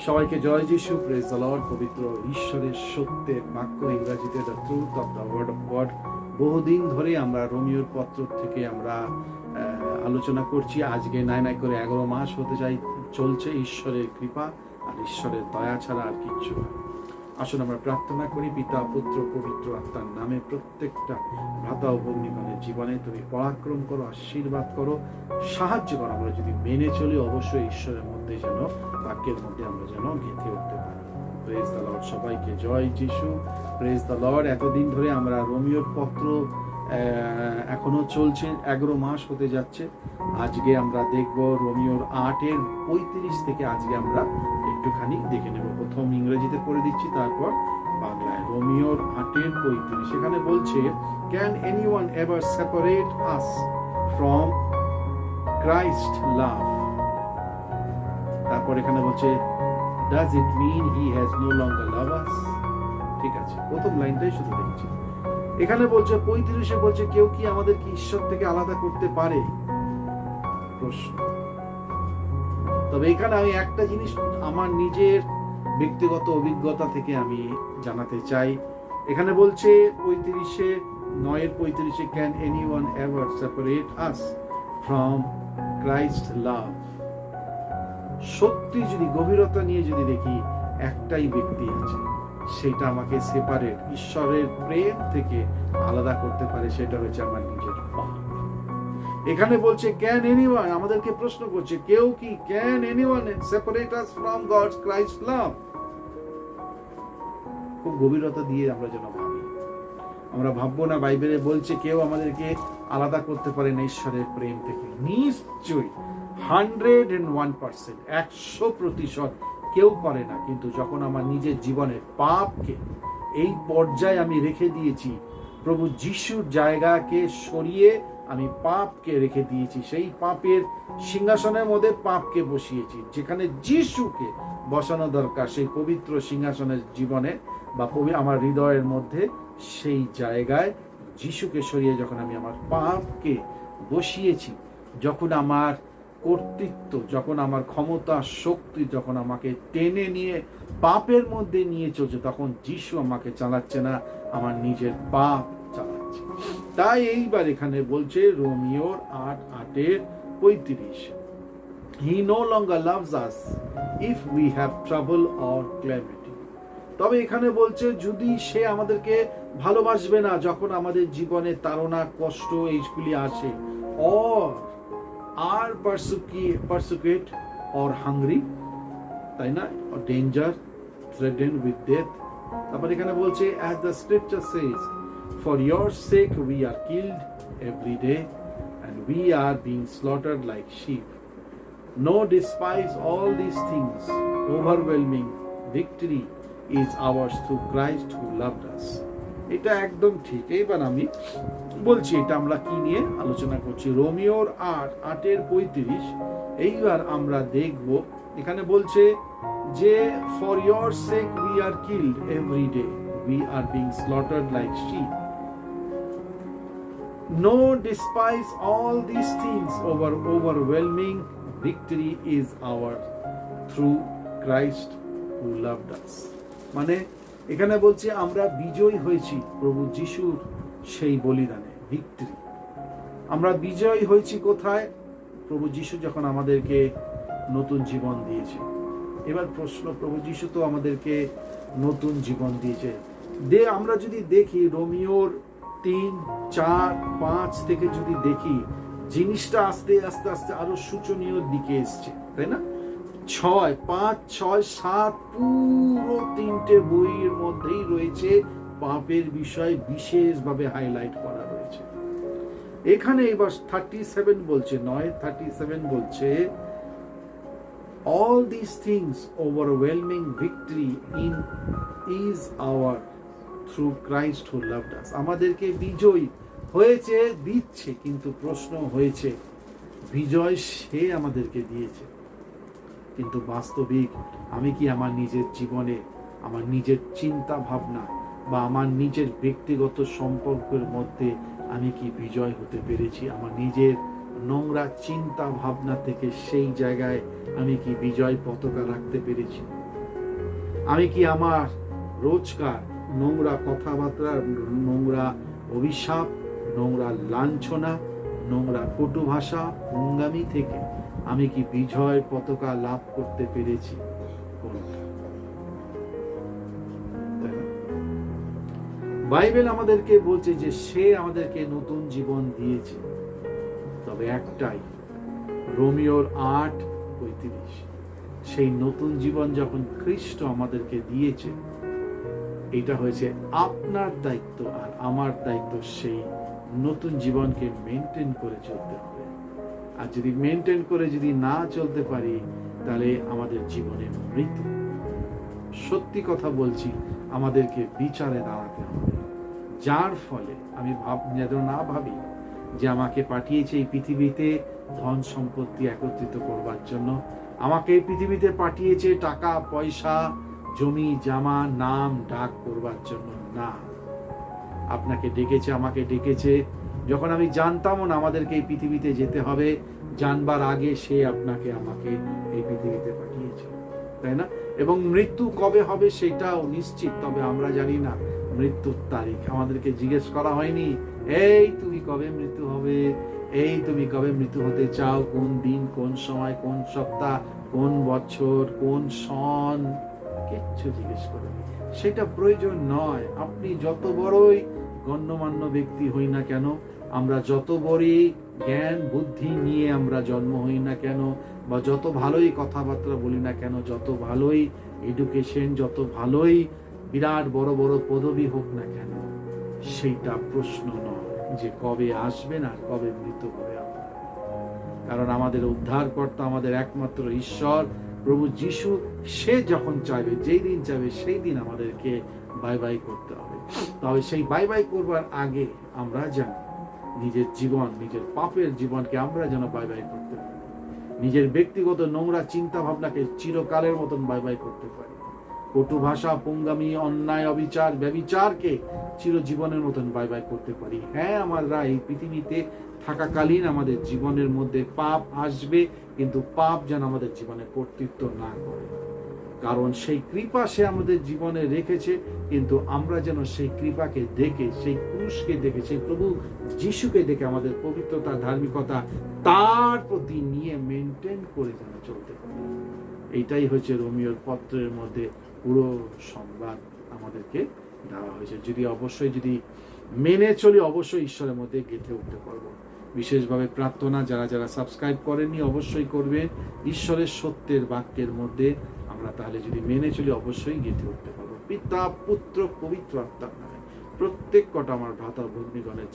সবাইকে জয় যিশু, প্রেজ দ্য লর্ড। পবিত্র ঈশ্বরের সত্যের বাক্য, ইংরেজিতে the truth of the word of God. বহুদিন ধরে আমরা রোমিওর পত্র থেকে আমরা আলোচনা করছি। আজকে নাই করে 11 মাস হতে চলছে। ঈশ্বরের কৃপা আর ঈশ্বরের দয়া ছাড়া আর কিচ্ছু না। আসুন আমরা প্রার্থনা করি। পিতা, পুত্র, পবিত্র আত্মার নামে প্রত্যেকটা ভ্রাতা ও ভগ্নীগণের জীবনে তুমি পরাক্রম করো, আশীর্বাদ করো, সাহায্য করো। আমরা যদি মেনে চলি, অবশ্যই ঈশ্বরের মধ্যে যেন, বাক্যের মধ্যে আমরা যেন গেঁথে উঠতে পারি। Praise the Lord. সবাইকে জয় যিশু, প্রেজ দ্য লর্ড। এতদিন ধরে আমরা রোমিওর পত্র এখনো চলছে, 11 মাস হতে যাচ্ছে। আজকে আমরা দেখব রোমিওর 8:35 থেকে আজকে আমরা একটুখানি দেখে নেব। প্রথম ইংরেজিতে পড়ে দিচ্ছি, তারপর বাংলায়। রোমিওর 8:35 এখানে বলছে, can anyone ever separate us from Christ love? তারপর এখানে বলছে, does it mean he has no longer love us? ঠিক আছে, প্রথম লাইনটাই শুধু দেখছি। এখানে বলছে 35 বলছে, কেউ কি আমাদেরকে ঈশ্বর থেকে আলাদা করতে পারে? প্রশ্ন। তবে এখানে আমি একটা জিনিস আমার নিজের ব্যক্তিগত অভিজ্ঞতা থেকে আমি জানাতে চাই। এখানে বলছে 9:35, can anyone ever separate us from Christ love? সত্যি যদি গভীরতা নিয়ে যদি দেখি, একটাই ব্যক্তি আছে, সেটা আমাকে সেপারেট, ঈশ্বরের প্রেম থেকে আলাদা করতে পারে, সেটা হচ্ছে আমার নিজের পাপ। এখানে বলছে ক্যান এনিওয়ান, আমাদেরকে প্রশ্ন করছে, কেউ কি, can anyone separate us from God's Christ love? খুব গভীরতা দিয়ে আমরা যেন ভাবি। আমরা ভাববো না বাইবেলে বলছে কেউ আমাদেরকে আলাদা করতে পারে না ঈশ্বরের প্রেম থেকে। নিশ্চয়ই 101%, 100% কেউ পারে না। কিন্তু যখন আমার নিজের জীবনের পাপকে এই পর্যায়ে আমি রেখে দিয়েছি, প্রভু যিশুর জায়গাকে সরিয়ে আমি পাপকে রেখে দিয়েছি, সেই পাপের সিংহাসনের মধ্যে পাপকে বসিয়েছি। যেখানে যিশুকে বসানো দরকার, সেই পবিত্র সিংহাসনের জীবনে বা আমার হৃদয়ের মধ্যে, সেই জায়গায় যিশুকে সরিয়ে যখন আমি আমার পাপকে বসিয়েছি, যখন আমার কর্তৃত্ব, যখন আমার ক্ষমতা, শক্তি যখন আমাকে টেনে নিয়ে পাপের মধ্যে নিয়ে চলছে, তখন যিশু আমাকে চালাচ্ছে না, আমার নিজের পাপ চালাচ্ছে। তাই এইবার এখানে বলছে রোমিওর 8:35, he no longer loves us if we have trouble or calamity. তবে এখানে বলছে, যদি সে আমাদেরকে ভালোবাসবে না যখন আমাদের জীবনে তাড়না, কষ্ট এইগুলি আসে, অর আর persecute or hungry, তাই না, or danger, threatened with death। তারপর এখানে বলছে, as the scripture says, for your sake we are killed every day and we are being slaughtered like sheep. No, despise all these things, overwhelming victory is ours through Christ who loved us. এটা একদম ঠিক। এইবার আমি বলছি, এটা আমরা কি নিয়ে আলোচনা করছি। রোমিওর 8:35। এইবার আমরা দেখব, এখানে বলছে যে for your sake we are killed every day, we are being slaughtered like sheep. No, despise all this things, overwhelming victory is our through Christ who loved us. মানে এখানে বলছে আমরা বিজয়ী হয়েছি প্রভু যিশুর সেই বলিদানে, ভিক্টরি। আমরা বিজয়ী হয়েছি কোথায়? প্রভু যিশু যখন আমাদেরকে নতুন জীবন দিয়েছে। এবার প্রশ্ন, প্রভু যিশু তো আমাদেরকে নতুন জীবন দিয়েছে। আমরা যদি দেখি রোমিওর 3, 4, 5 থেকে যদি দেখি, জিনিসটা আস্তে আস্তে আস্তে আরো সূচনীয় দিকে এসছে, তাই না? 6, 5, 6, 7 পুরো 3টে বইয়ের মধ্যেই রয়েছে পাপের বিষয় বিশেষভাবে হাইলাইট করা রয়েছে। এখানে এবার 37 বলছে, 9:37 বলছে, all these things overwhelming victory is our through Christ who loved us. আমাদেরকে বিজয় হয়েছে দিচ্ছে, কিন্তু প্রশ্ন হয়েছে, বিজয় সে আমাদেরকে দিয়েছে, কিন্তু বাস্তবিক আমি কি আমার নিজের জীবনে, আমার নিজের চিন্তা ভাবনা বা আমার নিজের ব্যক্তিগত সম্পর্কের মধ্যে আমি কি বিজয় হতে পেরেছি? আমার নিজের নোংরা চিন্তা ভাবনা থেকে সেই জায়গায় আমি কি বিজয় পতাকা রাখতে পেরেছি? আমি কি আমার রোজকার নোংরা কথাবার্তা, নোংরা অভিশাপ, নোংরা লাঞ্ছনা, নোংরা কটু ভাষা, নোংরামি থেকে আমি কি বিজয় পতাকা লাভ করতে পেরেছি? কোনটা? বাইবেল আমাদেরকে বলছে যে সে আমাদেরকে নতুন জীবন দিয়েছে, তবে একটাই, রোমিওর 8:35, সেই নতুন জীবন যখন খ্রিস্ট আমাদেরকে দিয়েছে, এটা হয়েছে আপনার দায়িত্ব আর আমার দায়িত্ব সেই নতুন জীবনকে মেনটেন করে চলতে হবে। আর যদি মেনটেন করে যদি না চলতে পারি, তাহলে আমাদের জীবনে মৃত্যু। সত্যি কথা বলছি, আমাদেরকে বিচারে দাঁড়াতে হবে, যার ফলে আমি যেন না ভাবি যে আমাকে পাঠিয়েছে এই পৃথিবীতে ধন সম্পত্তি একত্রিত করবার জন্য, আমাকে এই পৃথিবীতে পাঠিয়েছে টাকা পয়সা, জমি জামা, নাম ডাক করবার জন্য না। আপনাকে ডেকেছে, আমাকে ডেকেছে, যখন আমি জানতাম না আমাদেরকে এই পৃথিবীতে যেতে হবে, জানবার আগে সে আপনাকে আমাকে এই পৃথিবীতে পাঠিয়েছে, তাই না? এবং মৃত্যু কবে হবে সেটাও নিশ্চিত, তবে আমরা জানি না মৃত্যুর তারিখ। আমাদেরকে জিজ্ঞেস করা হয়নি, এই তুমি কবে মৃত্যু হবে, এই তুমি কবে মৃত্যু হতে চাও, কোন দিন, কোন সময়, কোন সপ্তাহ, কোন বছর, কোন সন, কিচ্ছু জিজ্ঞেস করেনি। সেটা প্রয়োজন নয়। আপনি যত বড়ই গণ্যমান্য ব্যক্তি হই না কেন, আমরা যত বড়ই জ্ঞান বুদ্ধি নিয়ে আমরা জন্ম হই না কেন, বা যত ভালোই কথাবার্তা বলি না কেন, যত ভালোই এডুকেশন, যত ভালোই বিরাট বড় বড় পদবি হোক না কেন, সেইটা প্রশ্ন নয় যে কবে আসবেন আর কবে মৃত্যু হবে আপনার। কারণ আমাদের উদ্ধারকর্তা, আমাদের একমাত্র ঈশ্বর প্রভু যিশু, সে যখন চাইবে, যেই দিন চাইবে, সেই দিন আমাদেরকে বাই বাই করতে হবে। তবে সেই বাই বাই করবার আগে আমরা যেন নিজের জীবন, নিজের পাপের জীবনকে আমরা যেন বাই বাই করতে পারি, নিজের ব্যক্তিগত নোংরা চিন্তা ভাবনাকে চিরকালের মতন বাই বাই করতে পারি, কটু ভাষা, পোঙ্গামি, অন্যায়, অবিচার, ব্যভিচারকে চিরজীবনের মতন বাই বাই করতে পারি। হ্যাঁ, আমরা এই পৃথিবীতে থাকাকালীন আমাদের জীবনের মধ্যে পাপ আসবে, কিন্তু পাপ যেন আমাদের জীবনে কর্তৃত্ব না করে, কারণ সেই কৃপা সে আমাদের জীবনে রেখেছে। কিন্তু আমরা যেন সেই কৃপাকে দেখে, সেই ক্রুশকে দেখে, সেই প্রভু যিশুকে দেখে আমাদের পবিত্রতা, ধার্মিকতা তার প্রতি নিয়ে মেনটেন করে যেন চলতে পারি। এইটাই হচ্ছে রোমিওর পত্রের মধ্যে পুরো সংবাদ আমাদেরকে দেওয়া হয়েছে। যদি মেনে চলি, অবশ্যই ঈশ্বরের মধ্যে গেঁথে উঠতে পারবো। বিশেষভাবে প্রার্থনা, যারা সাবস্ক্রাইব করেননি অবশ্যই করবেন। ঈশ্বরের সত্যের বাক্যের মধ্যে আমরা তাহলে যদি মেনে চলি, অবশ্যই গেঁথে উঠতে পারবো। পিতা, পুত্র, পবিত্র আত্মার নামে প্রত্যেক কটা আমার ভ্রাতা ভগ্নীগণের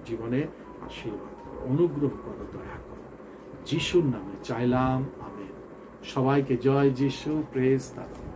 জীবনে আশীর্বাদ করো, অনুগ্রহ করো, দয়া করো। যিশুর নামে চাইলাম, আমেন। সবাইকে জয় যিশু, প্রেজ দ্য লর্ড।